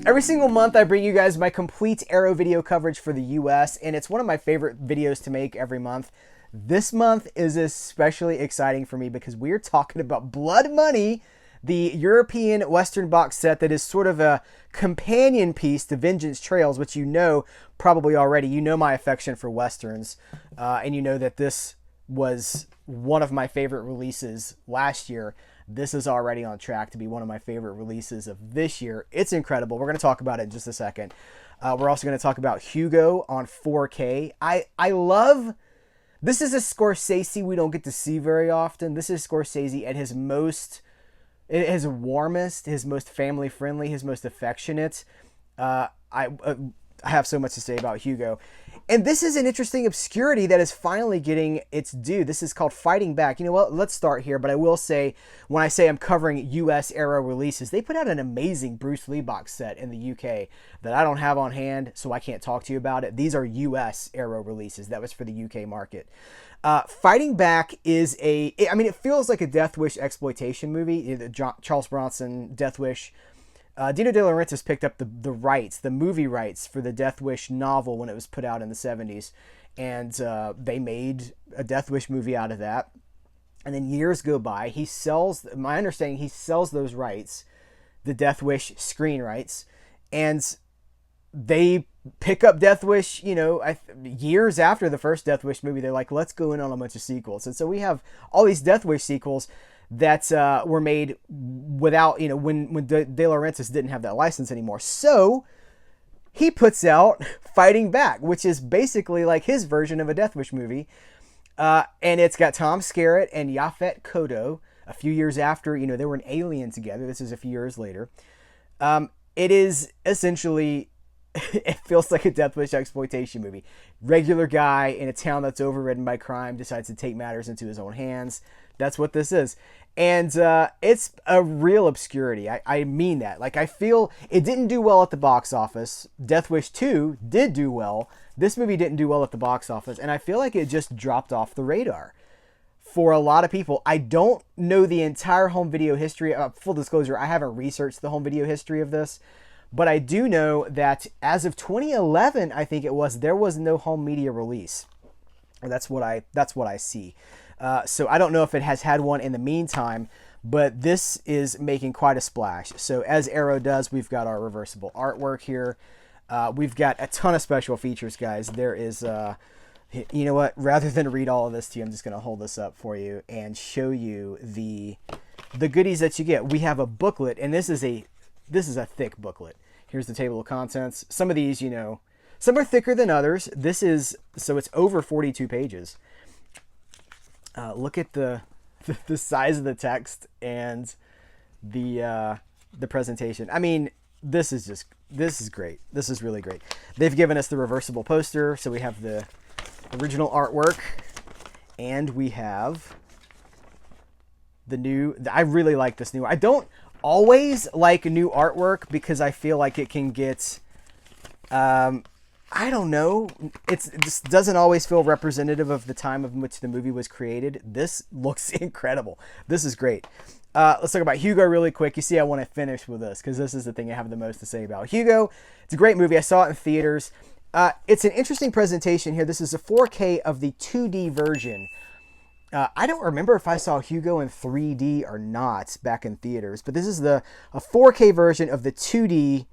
Every single month I bring you guys my complete Arrow video coverage for the US, and it's one of my favorite videos to make every month. This month is especially exciting for me because we're talking about Blood Money, the European Western box set that is sort of a companion piece to Vengeance Trails, which you know probably already. You know my affection for Westerns, and you know that this was one of my favorite releases last year. This is already on track to be one of my favorite releases of this year. It's incredible. We're going to talk about it in just a second. We're also going to talk about Hugo on 4K. I love... This is a Scorsese we don't get to see very often. This is Scorsese at his most... his warmest, his most family-friendly, his most affectionate. I have so much to say about Hugo. And this is an interesting obscurity that is finally getting its due. This is called Fighting Back. You know what? Let's start here. But I will say, when I say I'm covering US Arrow releases, they put out an amazing Bruce Lee box set in the UK that I don't have on hand, so I can't talk to you about it. These are US Arrow releases. That was for the UK market. Fighting Back is it feels like a Death Wish exploitation movie. Charles Bronson, Death Wish. Dino De Laurentiis picked up the rights, the movie rights for the Death Wish novel when it was put out in the 70s. And they made a Death Wish movie out of that. And then years go by. My understanding, he sells those rights, the Death Wish screen rights. And they pick up Death Wish, years after the first Death Wish movie. They're like, let's go in on a bunch of sequels. And so we have all these Death Wish sequels that were made without, when De Laurentiis didn't have that license anymore. So he puts out Fighting Back, which is basically like his version of a Death Wish movie. And it's got Tom Skerritt and Yaphet Kotto a few years after, they were an Alien together. This is a few years later. It is essentially... it feels like a Death Wish exploitation movie. Regular guy in a town that's overridden by crime decides to take matters into his own hands. That's what this is. And it's a real obscurity. I mean that. Like, I feel it didn't do well at the box office. Death Wish 2 did do well. This movie didn't do well at the box office. And I feel like it just dropped off the radar for a lot of people. I don't know the entire home video history. Full disclosure, I haven't researched the home video history of this. But I do know that as of 2011, I think it was, there was no home media release. That's what I see. So I don't know if it has had one in the meantime, but this is making quite a splash. So as Arrow does, we've got our reversible artwork here. We've got a ton of special features, guys. There is, you know what? Rather than read all of this to you, I'm just going to hold this up for you and show you the goodies that you get. We have a booklet, and this is a thick booklet. Here's the table of contents. Some of these, some are thicker than others. So it's over 42 pages. Look at the size of the text and the presentation. I mean, this is great. This is really great. They've given us the reversible poster. So we have the original artwork and we have the new, I really like this new, I don't always like new artwork because I feel like it can get, I don't know, it just doesn't always feel representative of the time in which the movie was created. This looks incredible. This is great. Let's talk about Hugo really quick. You see, I want to finish with this because this is the thing I have the most to say about. Hugo, it's a great movie. I saw it in theaters. It's an interesting presentation here. This is a 4K of the 2D version. I don't remember if I saw Hugo in 3D or not back in theaters, but this is a 4K version of the 2D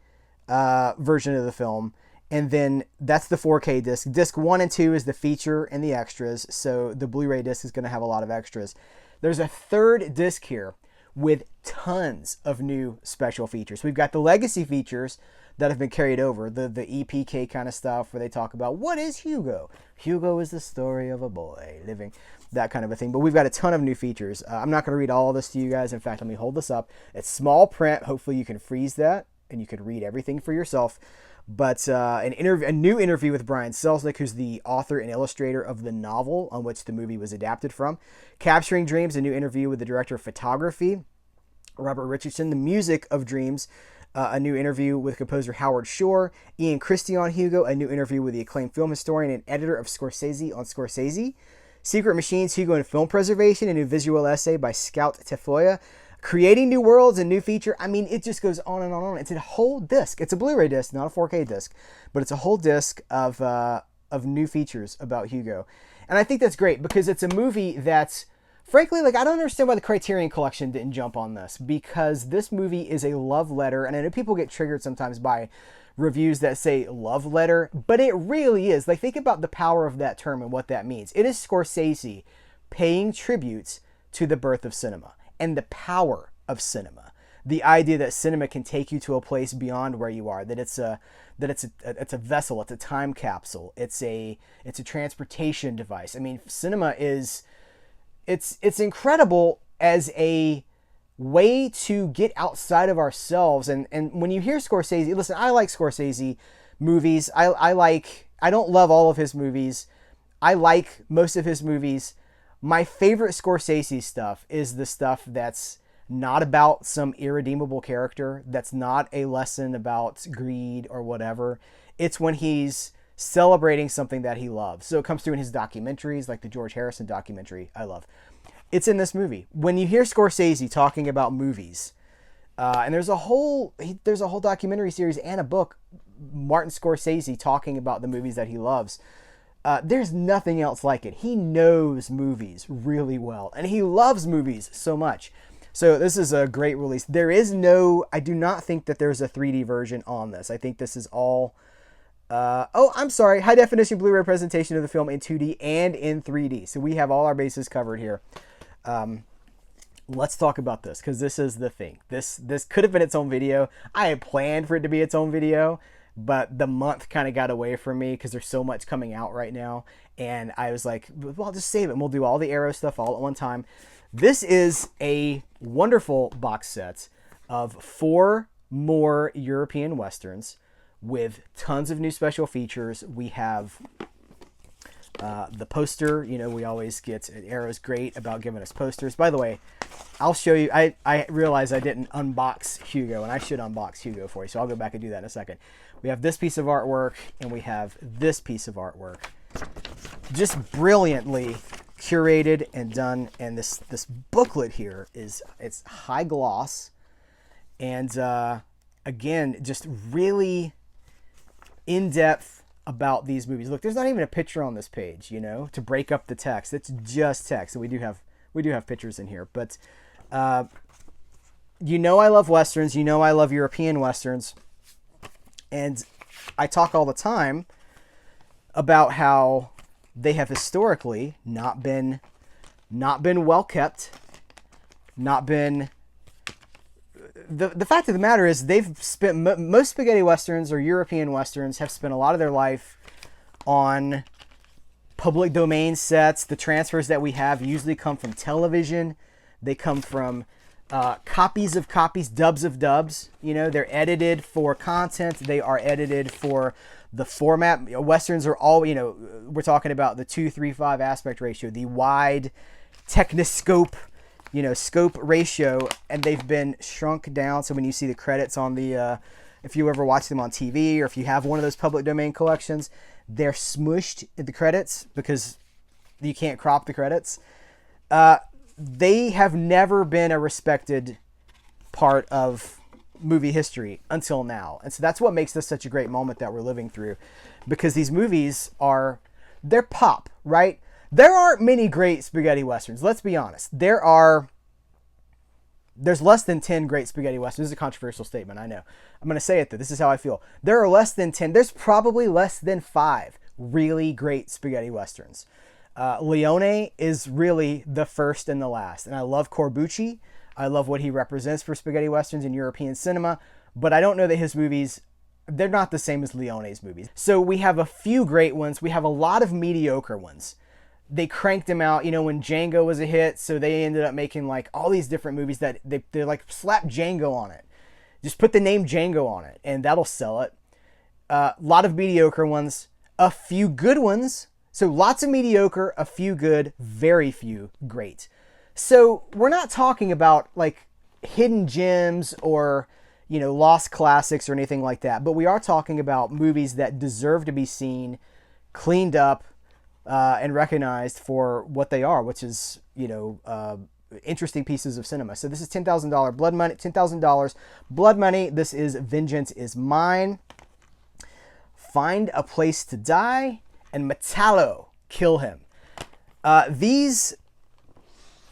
version of the film, and then that's the 4K disc. Disc 1 and 2 is the feature and the extras, so the Blu-ray disc is going to have a lot of extras. There's a third disc here with tons of new special features. We've got the legacy features that have been carried over, the EPK kind of stuff where they talk about what is Hugo. Hugo is the story of a boy living, that kind of a thing. But we've got a ton of new features. I'm not going to read all of this to you guys. In fact, let me hold this up. It's small print. Hopefully you can freeze that and you can read everything for yourself. But a new interview with Brian Selznick, who's the author and illustrator of the novel on which the movie was adapted from. Capturing Dreams, a new interview with the director of photography, Robert Richardson. The music of Dreams, a new interview with composer Howard Shore. Ian Christie on Hugo, a new interview with the acclaimed film historian and editor of Scorsese on Scorsese. Secret Machines, Hugo and Film Preservation, a new visual essay by Scout Tafoya, creating new worlds and new feature. I mean, it just goes on and on and on. It's a whole disc. It's a Blu-ray disc, not a 4K disc, but it's a whole disc of new features about Hugo. And I think that's great because it's a movie that's, frankly, like, I don't understand why the Criterion Collection didn't jump on this, because this movie is a love letter. And I know people get triggered sometimes by reviews that say love letter, but it really is. Like, think about the power of that term and what that means. It is Scorsese paying tributes to the birth of cinema and the power of cinema. The idea that cinema can take you to a place beyond where you are, that it's a vessel, it's a time capsule, it's a transportation device. I mean, cinema is it's incredible as a way to get outside of ourselves. And when you hear Scorsese, listen, I like Scorsese movies. I don't love all of his movies. I like most of his movies. My favorite Scorsese stuff is the stuff that's not about some irredeemable character, that's not a lesson about greed or whatever. It's when he's celebrating something that he loves. So it comes through in his documentaries, like the George Harrison documentary I love. It's in this movie. When you hear Scorsese talking about movies, and there's a whole documentary series and a book, Martin Scorsese talking about the movies that he loves. There's nothing else like it. He knows movies really well, and he loves movies so much. So this is a great release. I do not think that there's a 3D version on this. I think this is all, I'm sorry, high definition Blu-ray presentation of the film in 2D and in 3D. So we have all our bases covered here. Let's talk about this, because this is the thing. This could have been its own video. I had planned for it to be its own video, but the month kind of got away from me because there's so much coming out right now. And I was like, well, I'll just save it and we'll do all the Arrow stuff all at one time. This is a wonderful box set of 4 more European Westerns with tons of new special features. We have the poster. You know, we always get, Arrow's great about giving us posters. By the way, I'll show you. I realize I didn't unbox Hugo, and I should unbox Hugo for you, so I'll go back and do that in a second. We have this piece of artwork, and we have this piece of artwork. Just brilliantly curated and done. And this booklet here it's high gloss, and again, just really in-depth about these movies. Look, there's not even a picture on this page, you know, to break up the text. It's just text. And we do have pictures in here, but you know, I love Westerns, you know, I love European Westerns, and I talk all the time about how they have historically not been well kept, not been. The fact of the matter is, they've spent most spaghetti westerns or European westerns have spent a lot of their life on public domain sets. The transfers that we have usually come from television. They come from copies of copies, dubs of dubs. You know, they're edited for content. They are edited for the format. Westerns are all, you know, we're talking about the 2:3:5 aspect ratio, the wide techniscope, you know, scope ratio, and they've been shrunk down. So when you see the credits on the, if you ever watch them on TV, or if you have one of those public domain collections, they're smushed in the credits because you can't crop the credits. They have never been a respected part of movie history until now. And so that's what makes this such a great moment that we're living through, because these movies they're pop, right? There aren't many great spaghetti westerns. Let's be honest. There's less than 10 great spaghetti westerns. This is a controversial statement, I know. I'm going to say it though. This is how I feel. There are less than 10. There's probably less than 5 really great spaghetti westerns. Leone is really the first and the last. And I love Corbucci. I love what he represents for spaghetti westerns in European cinema. But I don't know that his movies, they're not the same as Leone's movies. So we have a few great ones. We have a lot of mediocre ones. They cranked them out, you know, when Django was a hit. So they ended up making like all these different movies that they're like, slap Django on it. Just put the name Django on it and that'll sell it. A lot of mediocre ones, a few good ones. So lots of mediocre, a few good, very few great. So we're not talking about like hidden gems or, you know, lost classics or anything like that. But we are talking about movies that deserve to be seen, cleaned up, and recognized for what they are, which is, you know, interesting pieces of cinema. So this is $10,000 Blood Money. $10,000 Blood Money. This is Vengeance Is Mine. Find a Place to Die, and Metallo, Kill Him. These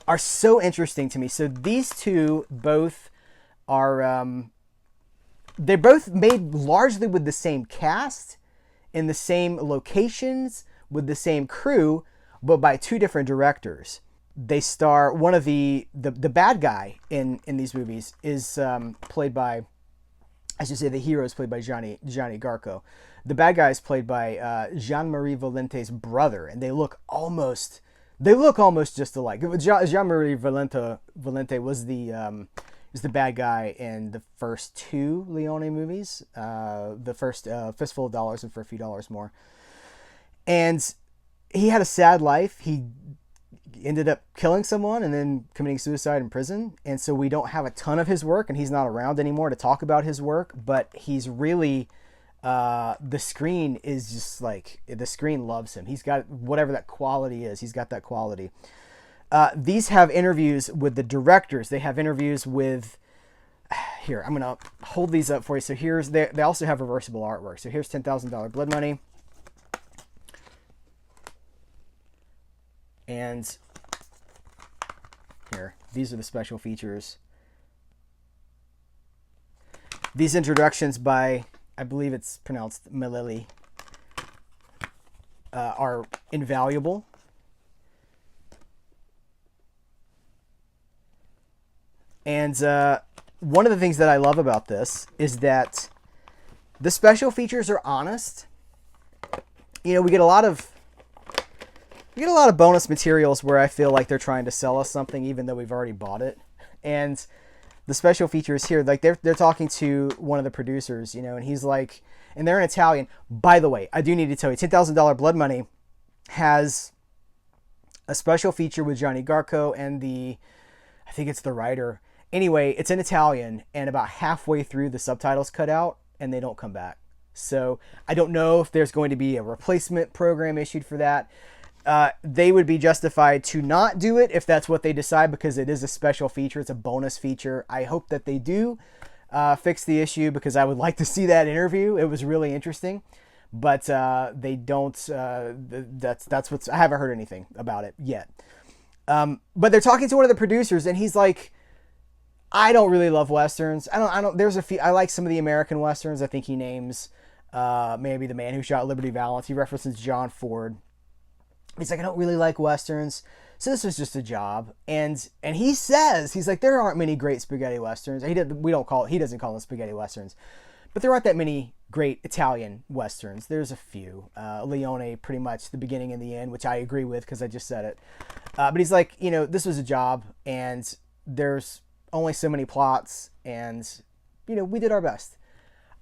are so interesting to me. So these two both are, they're both made largely with the same cast, in the same locations, with the same crew, but by two different directors. They star, one of the bad guy in these movies is played by, I should say the hero is played by Johnny Garco. The bad guy is played by Jean-Marie Valente's brother, and they look almost just alike. Jean-Marie Valente was the bad guy in the first two Leone movies. The first Fistful of Dollars and For a Few Dollars More. And he had a sad life. He ended up killing someone and then committing suicide in prison. And so we don't have a ton of his work, and he's not around anymore to talk about his work, but he's really, the screen is just like, the screen loves him. He's got whatever that quality is. He's got that quality. These have interviews with the directors. They have interviews with, here, I'm going to hold these up for you. So here's, they also have reversible artwork. So here's $10,000 Blood Money. And here, these are the special features. These introductions by, I believe it's pronounced Malili, are invaluable. And one of the things that I love about this is that the special features are honest. You know, we get a lot of bonus materials where I feel like they're trying to sell us something even though we've already bought it. And the special features here, like they're talking to one of the producers, you know, and he's like, and they're in Italian. By the way, I do need to tell you, $10,000 Blood Money has a special feature with Johnny Garco and I think it's the writer. Anyway, it's in Italian, and about halfway through the subtitles cut out and they don't come back. So I don't know if there's going to be a replacement program issued for that. They would be justified to not do it if that's what they decide, because it is a special feature. It's a bonus feature. I hope that they do fix the issue, because I would like to see that interview. It was really interesting, but they don't. That's what's. I haven't heard anything about it yet. But they're talking to one of the producers, and he's like, I don't really love Westerns. I don't, there's a few, I like some of the American Westerns. I think he names, maybe The Man Who Shot Liberty Valance. He references John Ford. He's like, I don't really like Westerns. So this was just a job. And he says, he's like, there aren't many great spaghetti Westerns. He doesn't call them spaghetti Westerns, but there aren't that many great Italian Westerns. There's a few, Leone, pretty much the beginning and the end, which I agree with, cause I just said it. But he's like, you know, this was a job, and there's only so many plots, and you know, we did our best.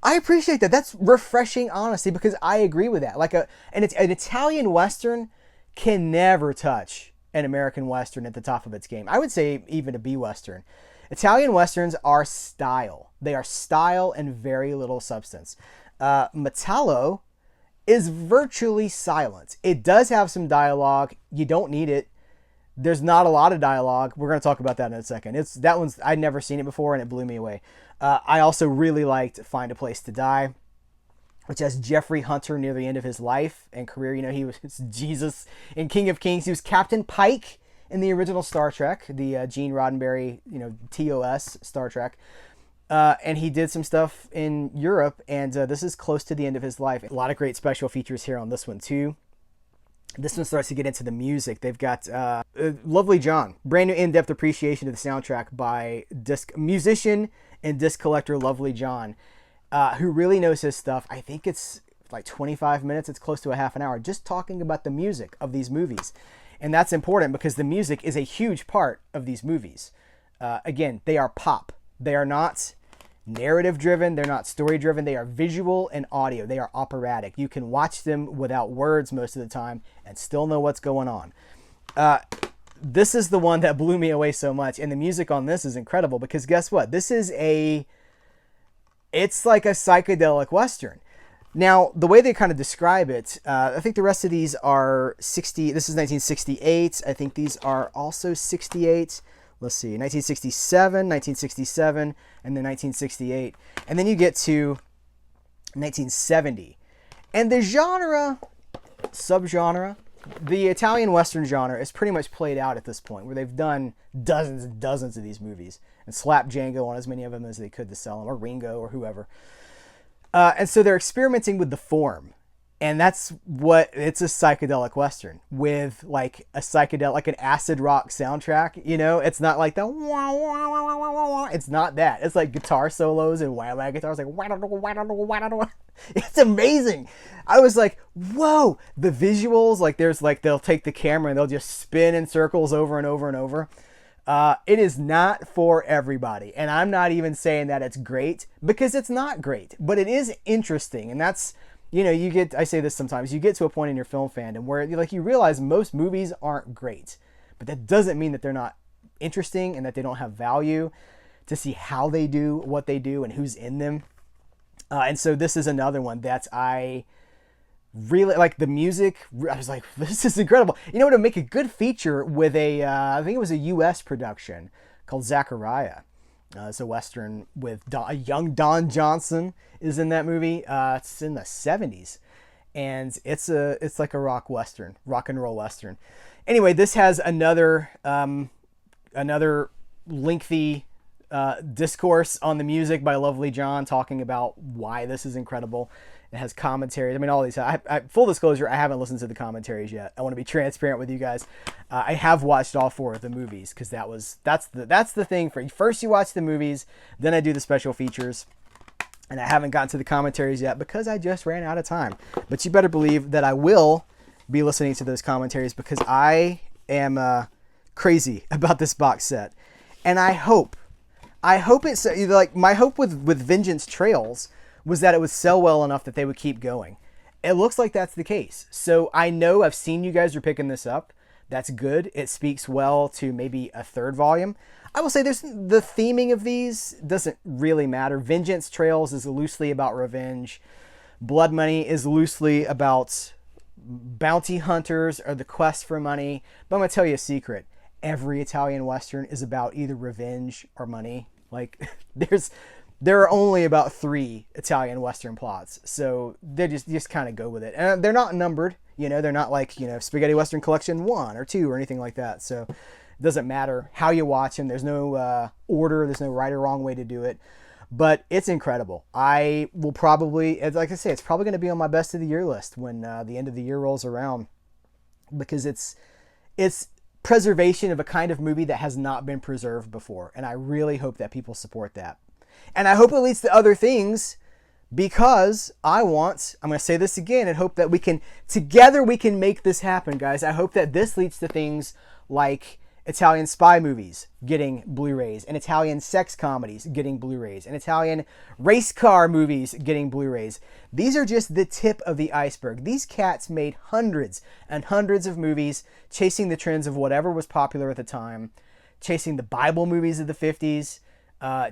I appreciate that. That's refreshing honesty, because I agree with that. Like an Italian Western can never touch an American Western at the top of its game. I would say even a B Western. Italian Westerns are style. They are style and very little substance. Metallo is virtually silent. It does have some dialogue. You don't need it. There's not a lot of dialogue. We're going to talk about that in a second. I'd never seen it before, and it blew me away. I also really liked Find a Place to Die, which has Jeffrey Hunter near the end of his life and career. You know, he was Jesus in King of Kings. He was Captain Pike in the original Star Trek, the Gene Roddenberry, you know, TOS Star Trek. And he did some stuff in Europe, and this is close to the end of his life. A lot of great special features here on this one too. This one starts to get into the music. They've got Lovely John, brand new in-depth appreciation of the soundtrack by musician and disc collector Lovely John, who really knows his stuff. I think it's like 25 minutes. It's close to a half an hour just talking about the music of these movies. And that's important because the music is a huge part of these movies. Again, they are pop. They are not narrative driven. They're not story driven. They are visual and audio. They are operatic. You can watch them without words most of the time and still know what's going on. This is the one that blew me away so much. And the music on this is incredible because guess what? It's like a psychedelic Western. Now, the way they kind of describe it, I think the rest of these are 60. This is 1968. I think these are also 68. let's see, 1967, 1967, and then 1968. And then you get to 1970. And the genre, subgenre, the Italian Western genre is pretty much played out at this point, where they've done dozens and dozens of these movies and slapped Django on as many of them as they could to sell them, or Ringo, or whoever. And so they're experimenting with the form. And that's what, it's a psychedelic Western with like a psychedelic, like an acid rock soundtrack, you know? It's not like the wah, wah, wah, wah, wah, wah. It's not that. It's like guitar solos and wah, wah guitars, like wah, wah, wah, wah, wah, wah. It's amazing. I was like, whoa, the visuals, like there's like, they'll take the camera and they'll just spin in circles over and over and over. It is not for everybody. And I'm not even saying that it's great, because it's not great, but it is interesting. And that's, you know, you get, I say this sometimes, you get to a point in your film fandom where like you realize most movies aren't great, but that doesn't mean that they're not interesting and that they don't have value to see how they do what they do and who's in them. And so this is another one that I really like. The music, I was like, this is incredible. You know, to make a good feature with a, I think it was a US production called Zachariah. It's a Western with a young Don Johnson is in that movie. It's in the 70s. And it's like a rock and roll Western. Anyway, this has another lengthy discourse on the music by Lovely John, talking about why this is incredible. It has commentaries. I mean, all these. Full disclosure, I haven't listened to the commentaries yet. I want to be transparent with you guys. I have watched all 4 of the movies, because that's the thing. First you watch the movies, then I do the special features, and I haven't gotten to the commentaries yet because I just ran out of time. But you better believe that I will be listening to those commentaries, because I am crazy about this box set, and I hope it's like, my hope with Vengeance Trails was that it would sell well enough that they would keep going. It looks like that's the case. So I know, I've seen you guys are picking this up. That's good. It speaks well to maybe a 3rd volume. I will say the theming of these doesn't really matter. Vengeance Trails is loosely about revenge. Blood Money is loosely about bounty hunters or the quest for money. But I'm going to tell you a secret. Every Italian Western is about either revenge or money. Like, there are only about 3 Italian Western plots. So they just kind of go with it. And they're not numbered, you know, they're not like, you know, Spaghetti Western Collection 1 or 2 or anything like that. So it doesn't matter how you watch them. There's no order. There's no right or wrong way to do it. But it's incredible. I will probably, like I say, it's probably going to be on my best of the year list when the end of the year rolls around, because it's preservation of a kind of movie that has not been preserved before. And I really hope that people support that. And I hope it leads to other things, because I'm going to say this again, and hope that together we can make this happen, guys. I hope that this leads to things like Italian spy movies getting Blu-rays, and Italian sex comedies getting Blu-rays, and Italian race car movies getting Blu-rays. These are just the tip of the iceberg. These cats made hundreds and hundreds of movies chasing the trends of whatever was popular at the time, chasing the Bible movies of the 50s,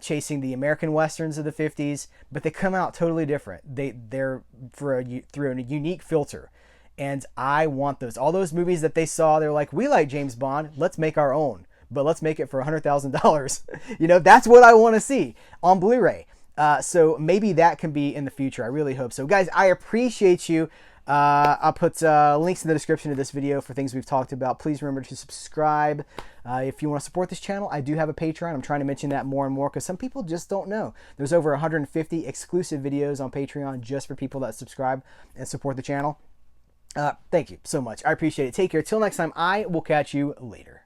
chasing the American Westerns of the 50s, but they come out totally different. They're through a unique filter. And I want those. All those movies that they saw, they're like, we like James Bond, let's make our own, but let's make it for $100,000. You know, that's what I want to see on Blu-ray. So maybe that can be in the future. I really hope so. Guys, I appreciate you. I'll put links in the description of this video for things we've talked about. Please remember to subscribe. If you want to support this channel, I do have a Patreon. I'm trying to mention that more and more, because some people just don't know. There's over 150 exclusive videos on Patreon just for people that subscribe and support the channel. Thank you so much. I appreciate it. Take care. Till next time, I will catch you later.